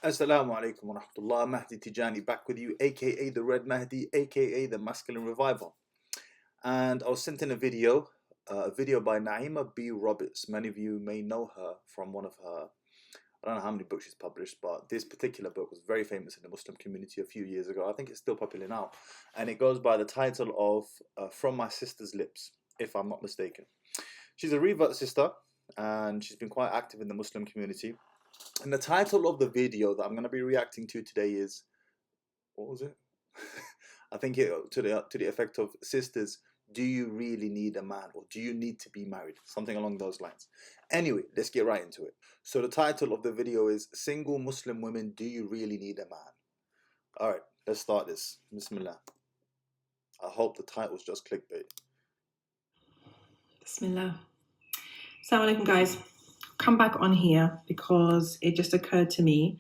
Assalamu alaikum wa rahmatullah. Mahdi Tijani back with you, aka the Red Mahdi, aka the Masculine Revival. And I was sent in a video by Naima B Roberts. Many of you may know her from one of her, I don't know how many books she's published, but this particular book was very famous in the Muslim community a few years ago. I think it's still popular now. And it goes by the title of From My Sister's Lips, if I'm not mistaken. She's a revert sister, and she's been quite active in the Muslim community. And the title of the video that I'm going to be reacting to today is, what was it? I think to the effect of, sisters, do you really need a man, or do you need to be married? Something along those lines. Anyway, let's get right into it. So the title of the video is Single Muslim Women, Do You Really Need a Man? Alright, let's start this. Bismillah. I hope the title's just clickbait. Bismillah. Assalamu alaikum, guys. Come back on here because it just occurred to me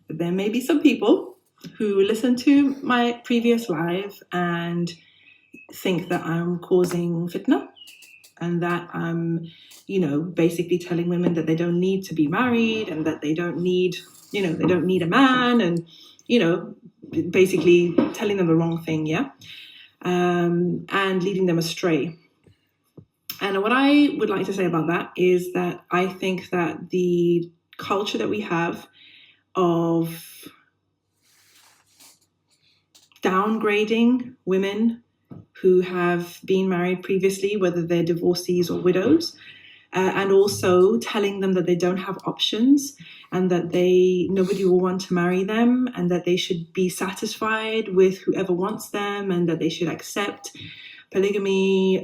that there may be some people who listen to my previous live and think that I'm causing fitna and that I'm, basically telling women that they don't need to be married and that they don't need, they don't need a man and, basically telling them the wrong thing, yeah? And leading them astray. And what I would like to say about that is that I think that the culture that we have of downgrading women who have been married previously, whether they're divorcees or widows, and also telling them that they don't have options and that nobody will want to marry them and that they should be satisfied with whoever wants them and that they should accept polygamy,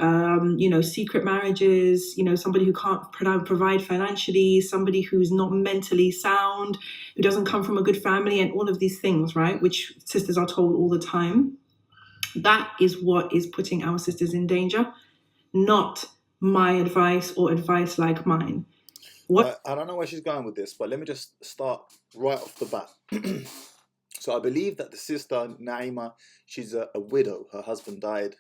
secret marriages, somebody who can't provide financially, somebody who's not mentally sound, who doesn't come from a good family, and all of these things, right, which sisters are told all the time. That is what is putting our sisters in danger, not my advice or advice like mine. I don't know where she's going with this, but let me just start right off the bat. So I believe that the sister, Naima, she's a widow. Her husband died,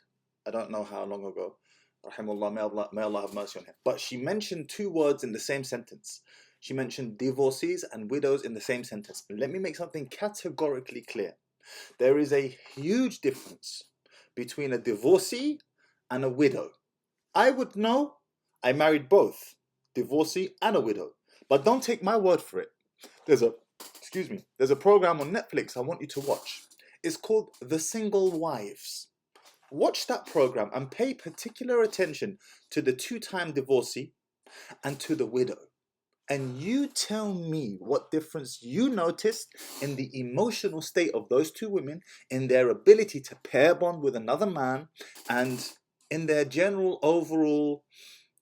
I don't know how long ago. Rahimullah, may Allah have mercy on him. But she mentioned two words in the same sentence. She mentioned divorcees and widows in the same sentence. Let me make something categorically clear. There is a huge difference between a divorcee and a widow. I would know. I married both, divorcee and a widow. But don't take my word for it. There's a program on Netflix I want you to watch. It's called The Single Wives. Watch that program and pay particular attention to the two-time divorcee and to the widow. And you tell me what difference you noticed in the emotional state of those two women, in their ability to pair bond with another man, and in their general overall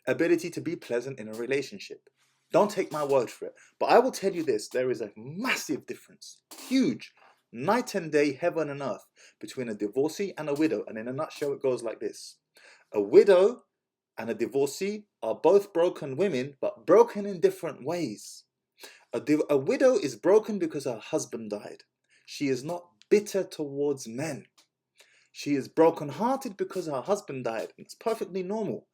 ability to be pleasant in a relationship. Don't take my word for it. But I will tell you this, there is a massive difference, huge, night and day, heaven and earth, between a divorcee and a widow. And in a nutshell, it goes like this. A widow and a divorcee are both broken women, but broken in different ways. A widow is broken because her husband died. She is not bitter towards men. She is broken-hearted because her husband died. It's perfectly normal.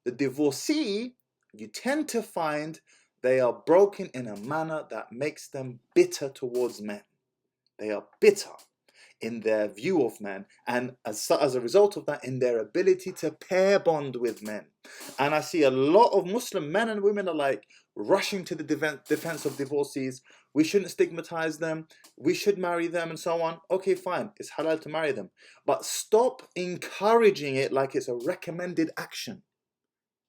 The divorcee, you tend to find they are broken in a manner that makes them bitter towards men. They are bitter in their view of men, and as a result of that, in their ability to pair bond with men. And I see a lot of Muslim men and women are like rushing to the defense of divorcees. We shouldn't stigmatize them. We should marry them and so on. Okay, fine. It's halal to marry them. But stop encouraging it like it's a recommended action.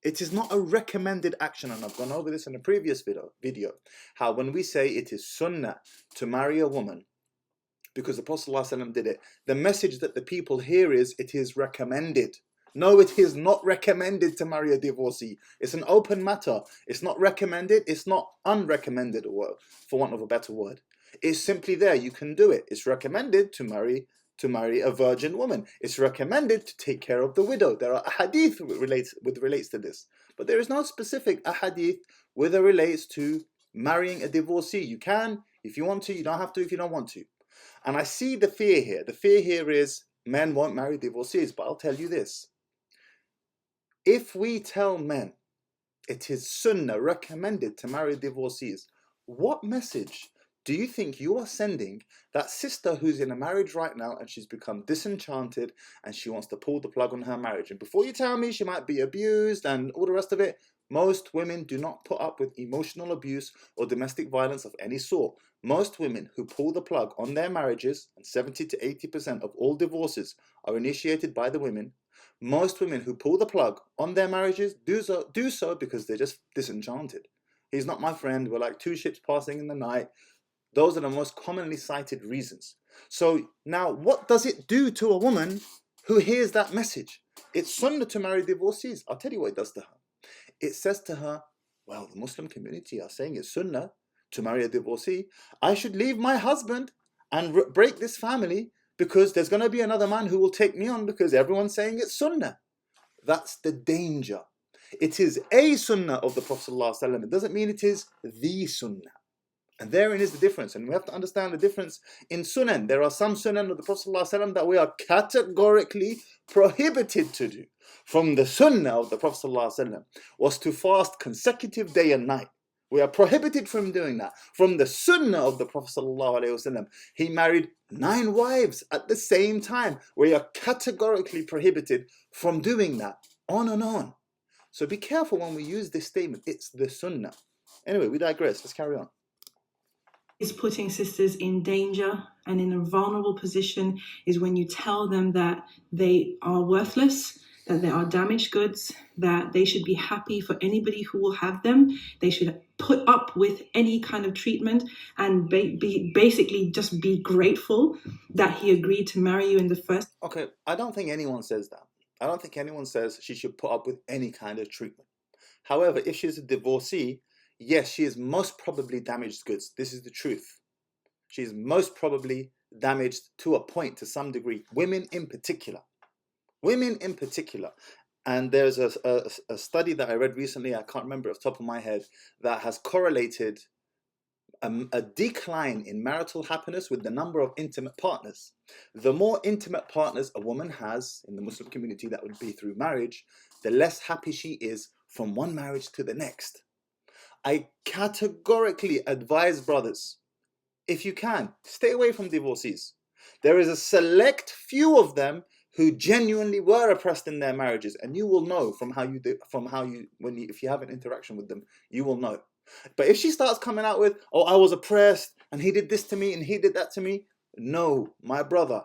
It is not a recommended action, and I've gone over this in a previous video. How when we say it is sunnah to marry a woman, because the Prophet ﷺ did it, the message that the people hear is it is recommended. No, it is not recommended to marry a divorcee. It's an open matter. It's not recommended. It's not unrecommended, for want of a better word. It's simply there. You can do it. It's recommended to marry a virgin woman. It's recommended to take care of the widow. There are ahadith which relates to this, but there is no specific ahadith which relates to marrying a divorcee. You can if you want to. You don't have to if you don't want to. And I see the fear here. The fear here is men won't marry divorcees. But I'll tell you this. If we tell men it is sunnah, recommended to marry divorcees, what message Do you think you are sending that sister who's in a marriage right now and she's become disenchanted and she wants to pull the plug on her marriage? And before you tell me she might be abused and all the rest of it, most women do not put up with emotional abuse or domestic violence of any sort. Most women who pull the plug on their marriages, and 70 to 80% of all divorces are initiated by the women. Most women who pull the plug on their marriages do so because they're just disenchanted. He's not my friend. We're like two ships passing in the night. Those are the most commonly cited reasons. So now, what does it do to a woman who hears that message? It's sunnah to marry divorcees. I'll tell you what it does to her. It says to her, well, the Muslim community are saying it's sunnah to marry a divorcee. I should leave my husband and break this family because there's going to be another man who will take me on because everyone's saying it's sunnah. That's the danger. It is a sunnah of the Prophet ﷺ. It doesn't mean it is the sunnah. And therein is the difference. And we have to understand the difference in sunan. There are some sunan of the Prophet ﷺ that we are categorically prohibited to do. From the sunnah of the Prophet ﷺ was to fast consecutive day and night. We are prohibited from doing that. From the sunnah of the Prophet ﷺ, he married 9 wives at the same time. We are categorically prohibited from doing that. On and on. So be careful when we use this statement. It's the sunnah. Anyway, we digress. Let's carry on. Is putting sisters in danger and in a vulnerable position is when you tell them that they are worthless, that they are damaged goods, that they should be happy for anybody who will have them. They should put up with any kind of treatment and basically just be grateful that he agreed to marry you in the first. Okay, I don't think anyone says that. I don't think anyone says she should put up with any kind of treatment. However, if she's a divorcee, yes, she is most probably damaged goods. This is the truth. She is most probably damaged to a point, to some degree. Women in particular. Women in particular. And there's a study that I read recently, I can't remember off the top of my head, that has correlated a decline in marital happiness with the number of intimate partners. The more intimate partners a woman has in the Muslim community, that would be through marriage, the less happy she is from one marriage to the next. I categorically advise brothers, if you can, stay away from divorcees. There is a select few of them who genuinely were oppressed in their marriages, and you will know if you have an interaction with them, you will know. But if she starts coming out with, oh, I was oppressed, and he did this to me, and he did that to me, no, my brother,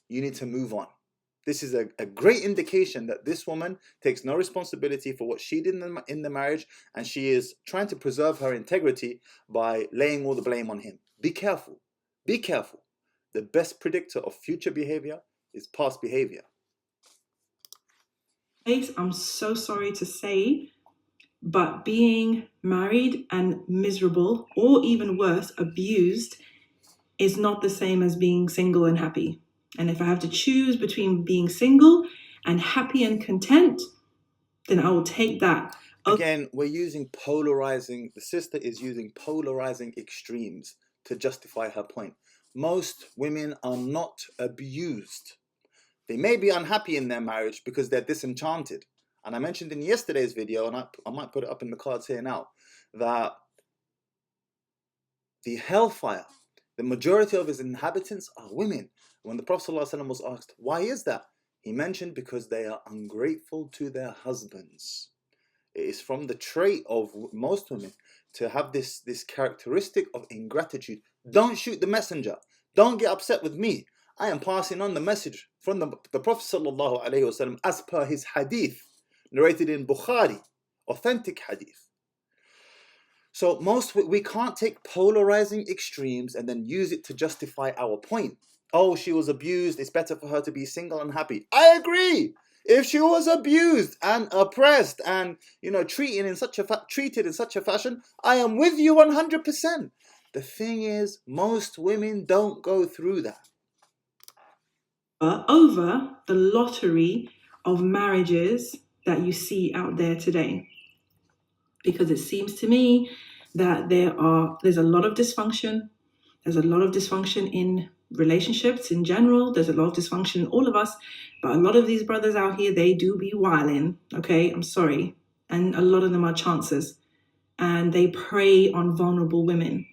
you need to move on. This is a great indication that this woman takes no responsibility for what she did in the marriage, and she is trying to preserve her integrity by laying all the blame on him. Be careful. Be careful. The best predictor of future behavior is past behavior. I'm so sorry to say, but being married and miserable, or even worse, abused, is not the same as being single and happy. And if I have to choose between being single and happy and content, then I will take that. Again, we're using polarizing, the sister is using polarizing extremes to justify her point. Most women are not abused. They may be unhappy in their marriage because they're disenchanted. And I mentioned in yesterday's video, and I might put it up in the cards here now, that the hellfire, the majority of its inhabitants are women. When the Prophet ﷺ was asked, why is that? He mentioned because they are ungrateful to their husbands. It is from the trait of most women to have this characteristic of ingratitude. Don't shoot the messenger. Don't get upset with me. I am passing on the message from the Prophet ﷺ as per his hadith, narrated in Bukhari, authentic hadith. So we can't take polarizing extremes and then use it to justify our point. Oh, she was abused, it's better for her to be single and happy. I agree. If she was abused and oppressed and treated in such a fashion, I am with you 100%. The thing is, most women don't go through that. Over the lottery of marriages that you see out there today. Because it seems to me that there's a lot of dysfunction. There's a lot of dysfunction in relationships in general. There's a lot of dysfunction in all of us. But a lot of these brothers out here, they do be wilding. Okay, I'm sorry. And a lot of them are chancers. And they prey on vulnerable women.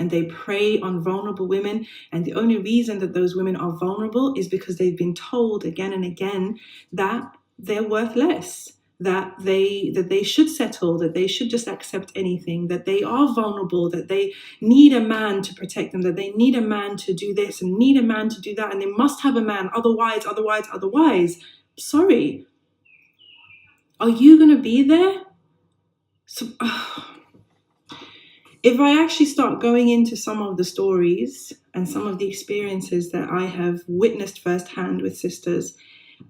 and they prey on vulnerable women. And the only reason that those women are vulnerable is because they've been told again and again that they're worth less, that they should settle, that they should just accept anything, that they are vulnerable, that they need a man to protect them, that they need a man to do this and need a man to do that, and they must have a man, otherwise. Sorry, are you going to be there? So, if I actually start going into some of the stories and some of the experiences that I have witnessed firsthand with sisters,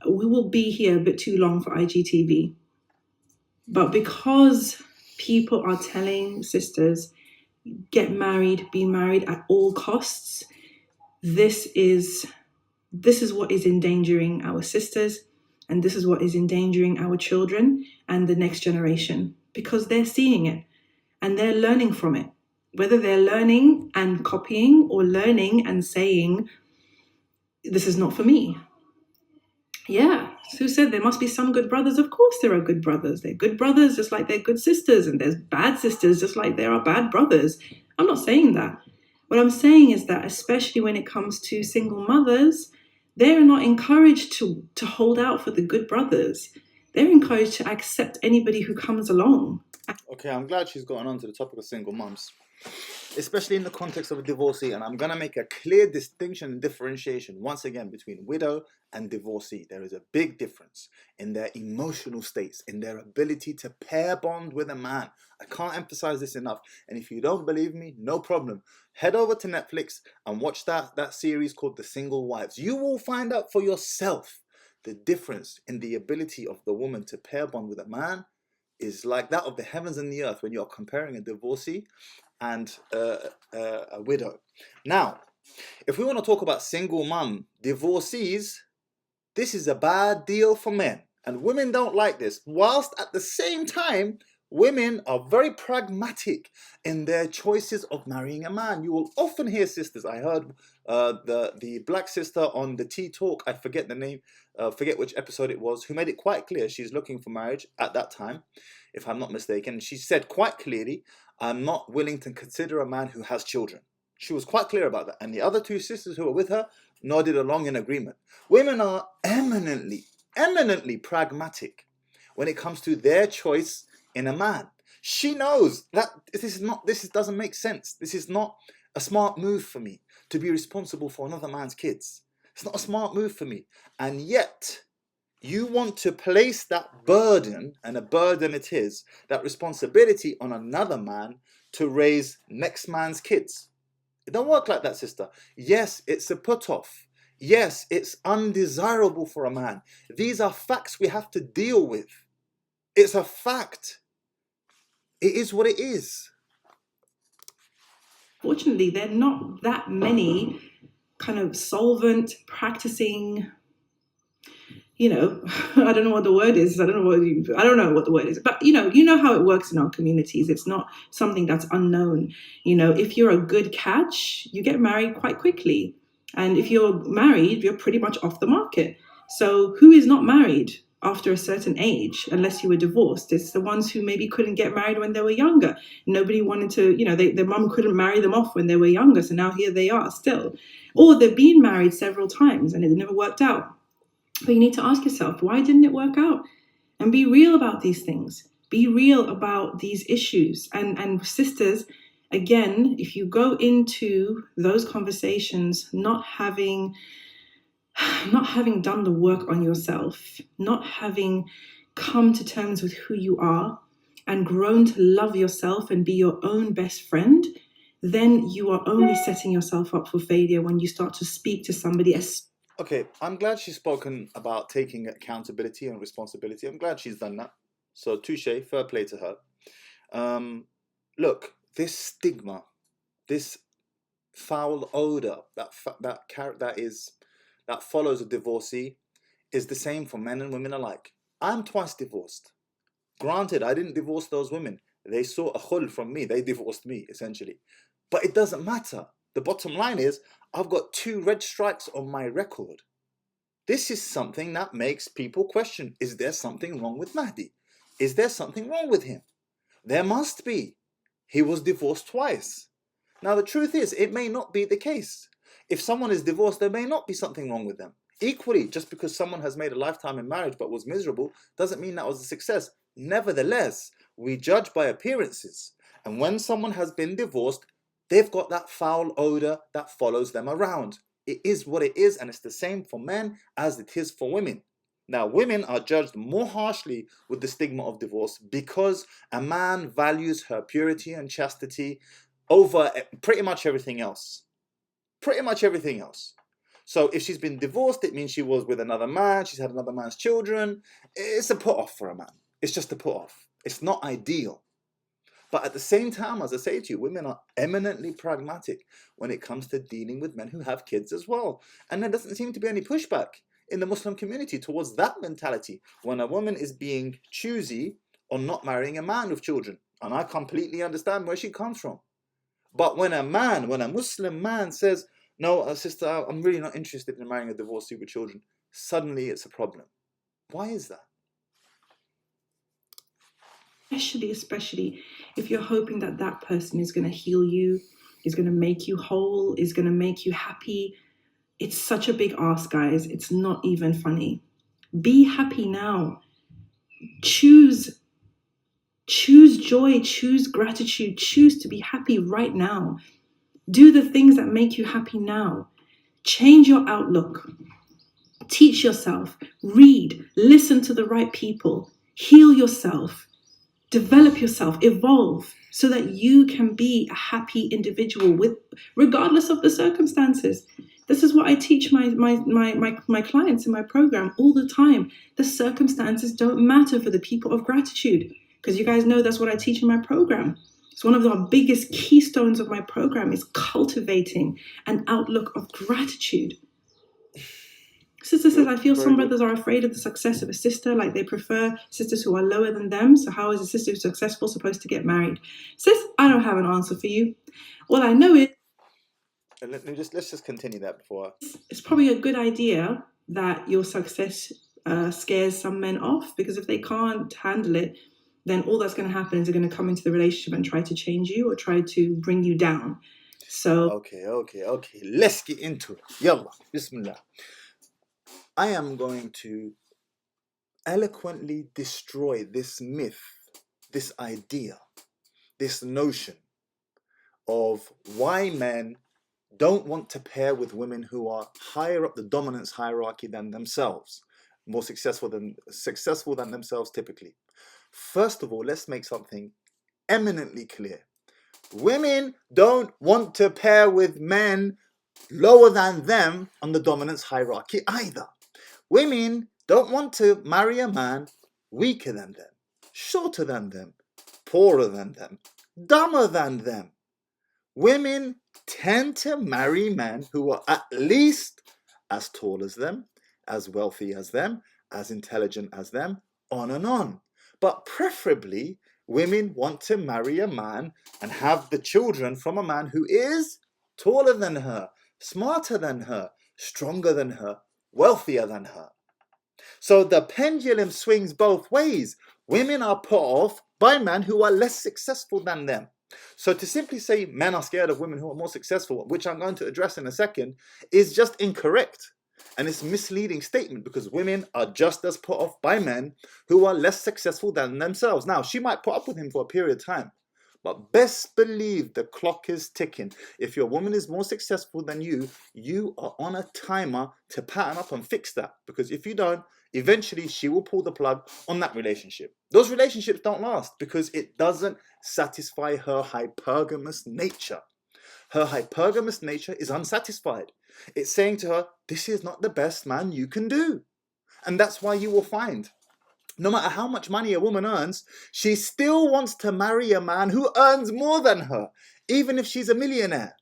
we will be here a bit too long for IGTV. But because people are telling sisters, get married, be married at all costs, this is what is endangering our sisters, and this is what is endangering our children and the next generation, because they're seeing it and they're learning from it. Whether they're learning and copying or learning and saying, this is not for me. Yeah, Sue said there must be some good brothers. Of course there are good brothers. They're good brothers just like they're good sisters, and there's bad sisters just like there are bad brothers. I'm not saying that. What I'm saying is that, especially when it comes to single mothers, they're not encouraged to hold out for the good brothers. They're encouraged to accept anybody who comes along. Okay, I'm glad she's gotten on to the topic of single mums, especially in the context of a divorcee. And I'm going to make a clear distinction and differentiation once again between widow and divorcee. There is a big difference in their emotional states, in their ability to pair bond with a man. I can't emphasize this enough. And if you don't believe me, no problem. Head over to Netflix and watch that series called The Single Wives. You will find out for yourself the difference in the ability of the woman to pair bond with a man is like that of the heavens and the earth when you're comparing a divorcee and a widow. Now, if we want to talk about single mum divorcees, this is a bad deal for men. And women don't like this. Whilst at the same time, women are very pragmatic in their choices of marrying a man. You will often hear sisters. I heard the black sister on the Tea Talk, I forget the name, forget which episode it was, who made it quite clear she's looking for marriage at that time, if I'm not mistaken. She said quite clearly, I'm not willing to consider a man who has children. She was quite clear about that. And the other two sisters who were with her nodded along in agreement. Women are eminently pragmatic when it comes to their choice in a man. She knows that this doesn't make sense. This is not a smart move for me to be responsible for another man's kids. It's not a smart move for me. And yet, you want to place that burden, and a burden it is, that responsibility on another man to raise next man's kids. It don't work like that, sister. Yes, it's a put-off. Yes, it's undesirable for a man. These are facts we have to deal with. It's a fact. It is what it is. Fortunately, there are not that many kind of solvent, practicing, I don't know what the word is. I don't know what the word is. But, you know how it works in our communities. It's not something that's unknown. If you're a good catch, you get married quite quickly. And if you're married, you're pretty much off the market. So who is not married after a certain age, unless you were divorced? It's the ones who maybe couldn't get married when they were younger. Nobody wanted to, their mum couldn't marry them off when they were younger. So now here they are still. Or they've been married several times and it never worked out. But you need to ask yourself, why didn't it work out? And be real about these things. Be real about these issues. And sisters, again, if you go into those conversations not having done the work on yourself, not having come to terms with who you are and grown to love yourself and be your own best friend, then you are only setting yourself up for failure when you start to speak to somebody. Okay, I'm glad she's spoken about taking accountability and responsibility. I'm glad she's done that. So touche, fair play to her. Look, this stigma, this foul odor that follows a divorcee is the same for men and women alike. I'm twice divorced. Granted, I didn't divorce those women. They saw a khul from me. They divorced me, essentially. But it doesn't matter. The bottom line is, I've got 2 red strikes on my record. This is something that makes people question, is there something wrong with Mahdi? Is there something wrong with him? There must be. He was divorced twice. Now, the truth is, it may not be the case. If someone is divorced, there may not be something wrong with them. Equally, just because someone has made a lifetime in marriage but was miserable doesn't mean that was a success. Nevertheless, we judge by appearances. And when someone has been divorced, they've got that foul odor that follows them around. It is what it is, and it's the same for men as it is for women. Now, women are judged more harshly with the stigma of divorce because a man values her purity and chastity over pretty much everything else. Pretty much everything else. So if she's been divorced, it means she was with another man, she's had another man's children. It's a put off for a man. It's just a put off. It's not ideal. But at the same time, as I say to you, women are eminently pragmatic when it comes to dealing with men who have kids as well. And there doesn't seem to be any pushback in the Muslim community towards that mentality when a woman is being choosy on not marrying a man with children. And I completely understand where she comes from. But when a Muslim man says, no, sister, I'm really not interested in marrying a divorcee with children, suddenly it's a problem. Why is that? Especially if you're hoping that that person is going to heal you, is going to make you whole, is going to make you happy. It's such a big ask, guys. It's not even funny. Be happy now. Choose joy, choose gratitude, choose to be happy right now. Do the things that make you happy now. Change your outlook. Teach yourself. Read. Listen to the right people. Heal yourself. Develop yourself. Evolve so that you can be a happy individual regardless of the circumstances. This is what I teach my clients in my program all the time. The circumstances don't matter for the people of gratitude, because you guys know that's what I teach in my program. It's one of the biggest keystones of my program is cultivating an outlook of gratitude. Sister says, I feel some brothers are afraid of the success of a sister, like they prefer sisters who are lower than them. So how is a sister who's successful supposed to get married? Sis, I don't have an answer for you. All I know is... Let's just continue that before. It's probably a good idea that your success scares some men off, because if they can't handle it, then all that's going to happen is they're going to come into the relationship and try to change you or try to bring you down. So... Okay. Let's get into it. Yallah. Bismillah. I am going to eloquently destroy this myth, this idea, this notion of why men don't want to pair with women who are higher up the dominance hierarchy than themselves, more successful than themselves typically. First of all, let's make something eminently clear. Women don't want to pair with men lower than them on the dominance hierarchy either. Women don't want to marry a man weaker than them, shorter than them, poorer than them, dumber than them. Women tend to marry men who are at least as tall as them, as wealthy as them, as intelligent as them, on and on. But preferably, women want to marry a man and have the children from a man who is taller than her, smarter than her, stronger than her, wealthier than her. So the pendulum swings both ways. Women are put off by men who are less successful than them. So to simply say men are scared of women who are more successful, which I'm going to address in a second, is just incorrect. And it's a misleading statement, because women are just as put off by men who are less successful than themselves. Now, she might put up with him for a period of time, but best believe the clock is ticking. If your woman is more successful than you, you are on a timer to pattern up and fix that. Because if you don't, eventually she will pull the plug on that relationship. Those relationships don't last because it doesn't satisfy her hypergamous nature. Her hypergamous nature is unsatisfied. It's saying to her, this is not the best man you can do. And that's why you will find, no matter how much money a woman earns, she still wants to marry a man who earns more than her, even if she's a millionaire.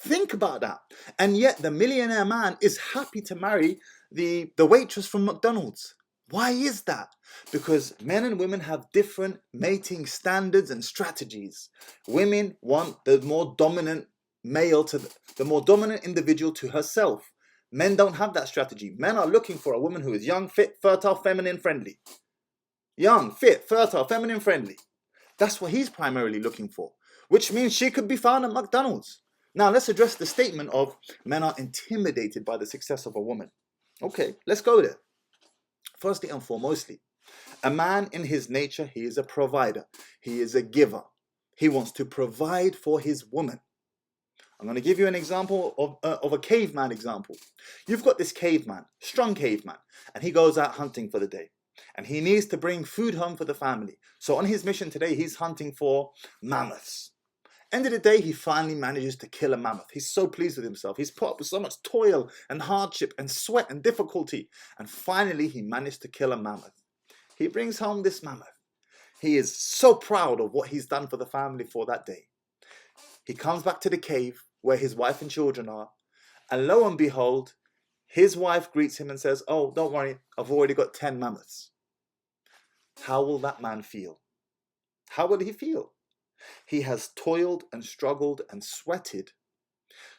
Think about that. And yet the millionaire man is happy to marry the waitress from McDonald's. Why is that? Because men and women have different mating standards and strategies. Women want the more dominant male the more dominant individual to herself. Men don't have that strategy. Men are looking for a woman who is young, fit, fertile, feminine, friendly. Young, fit, fertile, feminine, friendly. That's what he's primarily looking for. which means she could be found at McDonald's. Now, let's address the statement of men are intimidated by the success of a woman. Okay, let's go there. Firstly and foremostly, a man in his nature, he is a provider. He is a giver. He wants to provide for his woman. I'm going to give you an example of a caveman example. You've got this caveman, strong caveman, and he goes out hunting for the day. And he needs to bring food home for the family. So on his mission today, he's hunting for mammoths. End of the day, he finally manages to kill a mammoth. He's so pleased with himself. He's put up with so much toil and hardship and sweat and difficulty. And finally, he managed to kill a mammoth. He brings home this mammoth. He is so proud of what he's done for the family for that day. He comes back to the cave where his wife and children are. And lo and behold, his wife greets him and says, "Oh, don't worry, I've already got 10 mammoths." How will that man feel? How will he feel? He has toiled and struggled and sweated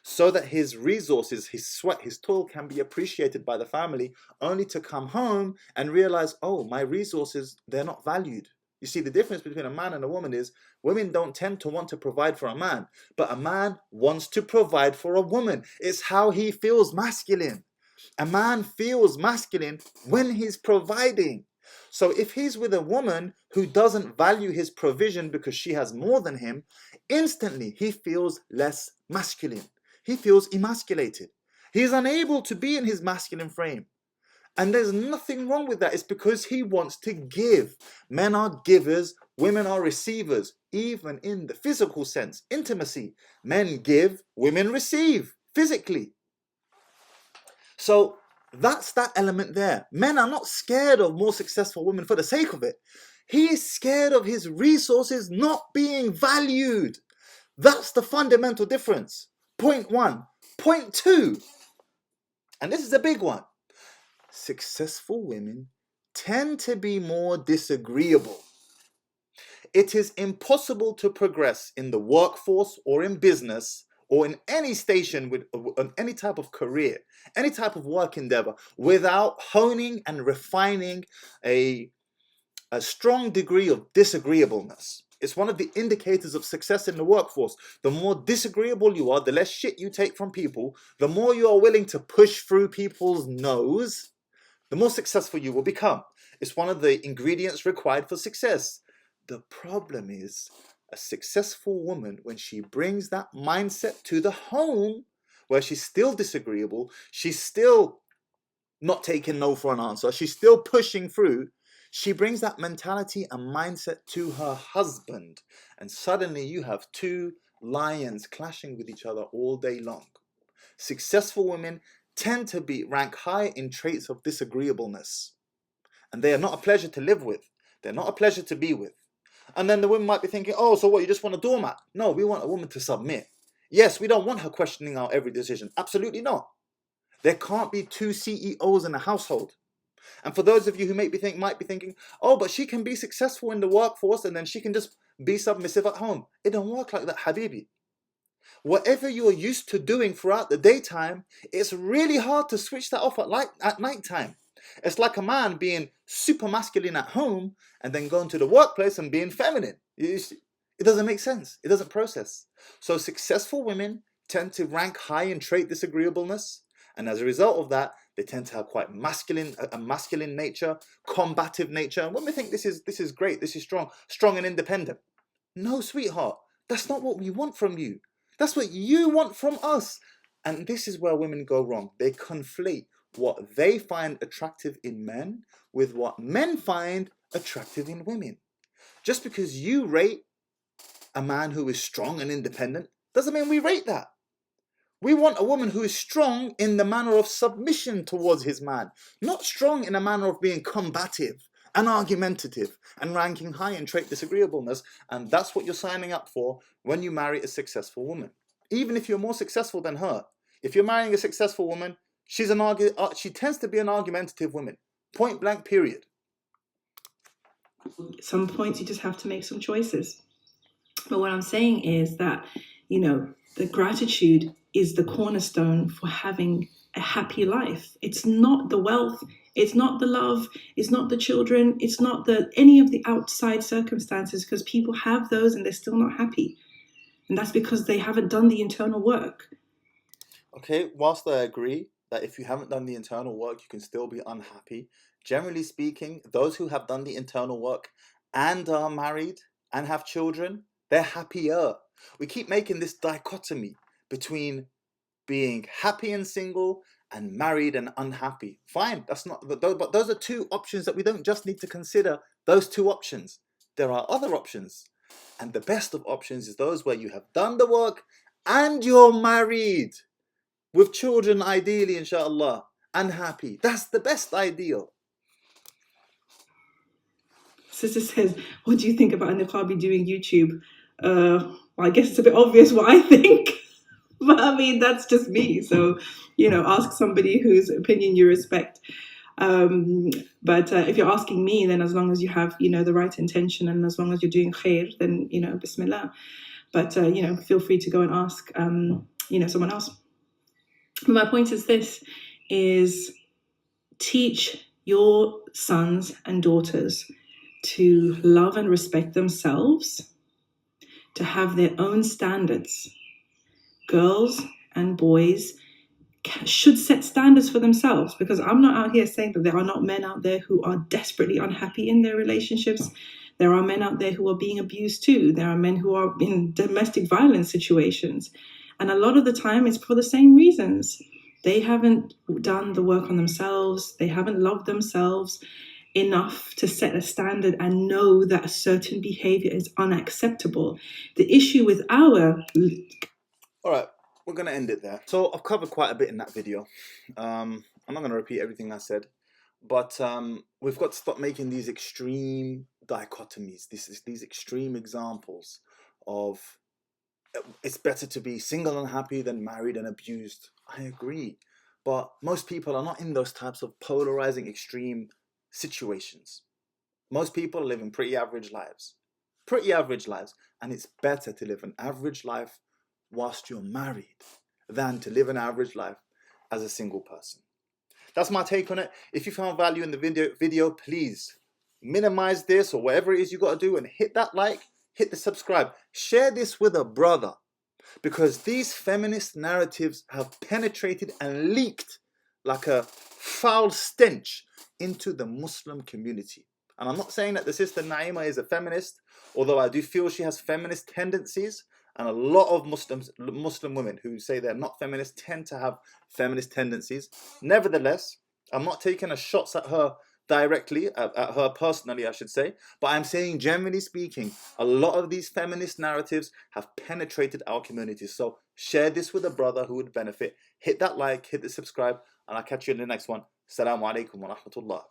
so that his resources, his sweat, his toil can be appreciated by the family, only to come home and realize, oh, my resources, they're not valued. You see, the difference between a man and a woman is women don't tend to want to provide for a man, but a man wants to provide for a woman. It's how he feels masculine. A man feels masculine when he's providing. So if he's with a woman who doesn't value his provision because she has more than him, instantly he feels less masculine. He feels emasculated. He's unable to be in his masculine frame. And there's nothing wrong with that. It's because he wants to give. Men are givers, women are receivers. Even in the physical sense, intimacy. Men give, women receive, physically. So that's that element there. Men are not scared of more successful women for the sake of it. He is scared of his resources not being valued. That's the fundamental difference. Point one. Point two, and this is a big one. Successful women tend to be more disagreeable. It is impossible to progress in the workforce or in business or in any station with any type of career, any type of work endeavor, without honing and refining a strong degree of disagreeableness. It's one of the indicators of success in the workforce. The more disagreeable you are, the less shit you take from people, the more you are willing to push through people's nose, the more successful you will become. It's one of the ingredients required for success. The problem is, a successful woman, when she brings that mindset to the home, where she's still disagreeable, she's still not taking no for an answer, she's still pushing through, she brings that mentality and mindset to her husband. And suddenly you have two lions clashing with each other all day long. Successful women tend to rank high in traits of disagreeableness. And they are not a pleasure to live with. They're not a pleasure to be with. And then the women might be thinking, oh, so what, you just want a doormat? No, we want a woman to submit. Yes, we don't want her questioning our every decision. Absolutely not. There can't be two CEOs in a household. And for those of you who might be thinking, oh, but she can be successful in the workforce and then she can just be submissive at home. It don't work like that, Habibi. Whatever you are used to doing throughout the daytime, it's really hard to switch that off at nighttime. It's like a man being super masculine at home and then going to the workplace and being feminine. It doesn't make sense. It doesn't process. So successful women tend to rank high in trait disagreeableness. And as a result of that, they tend to have quite a masculine nature, combative nature. And when we think this is great, this is strong and independent. No, sweetheart, that's not what we want from you. That's what you want from us. And this is where women go wrong. They conflate what they find attractive in men with what men find attractive in women. Just because you rate a man who is strong and independent doesn't mean we rate that. We want a woman who is strong in the manner of submission towards his man, not strong in a manner of being combative and argumentative and ranking high in trait disagreeableness. And that's what you're signing up for when you marry a successful woman. Even if you're more successful than her, if you're marrying a successful woman, she tends to be an argumentative woman. Point blank, period. At some points you just have to make some choices. But what I'm saying is that, the gratitude is the cornerstone for having a happy life. It's not the wealth, it's not the love, it's not the children, it's not any of the outside circumstances, because people have those and they're still not happy. And that's because they haven't done the internal work. Okay, whilst I agree that if you haven't done the internal work, you can still be unhappy. Generally speaking, those who have done the internal work and are married and have children, they're happier. We keep making this dichotomy between being happy and single and married and unhappy. Fine, that's not, but those are two options that we don't just need to consider those two options. There are other options. And the best of options is those where you have done the work and you're married with children, ideally, inshallah, and happy. That's the best ideal. Sister says, what do you think about a niqabi doing YouTube? Well, I guess it's a bit obvious what I think. But I mean, that's just me. So, ask somebody whose opinion you respect. But if you're asking me, then as long as you have, the right intention and as long as you're doing khair, then, bismillah. But, feel free to go and ask, someone else. But my point is teach your sons and daughters to love and respect themselves, to have their own standards. Girls and boys should set standards for themselves, because I'm not out here saying that there are not men out there who are desperately unhappy in their relationships. There are men out there who are being abused too. There are men who are in domestic violence situations. And a lot of the time it's for the same reasons. They haven't done the work on themselves. They haven't loved themselves enough to set a standard and know that a certain behavior is unacceptable. The issue with our... All right, we're going to end it there. So I've covered quite a bit in that video. I'm not going to repeat everything I said, but we've got to stop making these extreme dichotomies, these extreme examples of it's better to be single and happy than married and abused. I agree. But most people are not in those types of polarizing extreme situations. Most people are living pretty average lives. Pretty average lives. And it's better to live an average life whilst you're married than to live an average life as a single person. That's my take on it. If you found value in the video, please minimize this or whatever it is you got to do and hit that like, hit the subscribe. Share this with a brother, because these feminist narratives have penetrated and leaked like a foul stench into the Muslim community. And I'm not saying that the sister Naima is a feminist, although I do feel she has feminist tendencies. And a lot of Muslim women who say they're not feminists tend to have feminist tendencies. Nevertheless, I'm not taking a shots at her directly, at her personally, I should say. But I'm saying, generally speaking, a lot of these feminist narratives have penetrated our community. So share this with a brother who would benefit. Hit that like, hit the subscribe, and I'll catch you in the next one. Assalamu alaikum wa rahmatullah.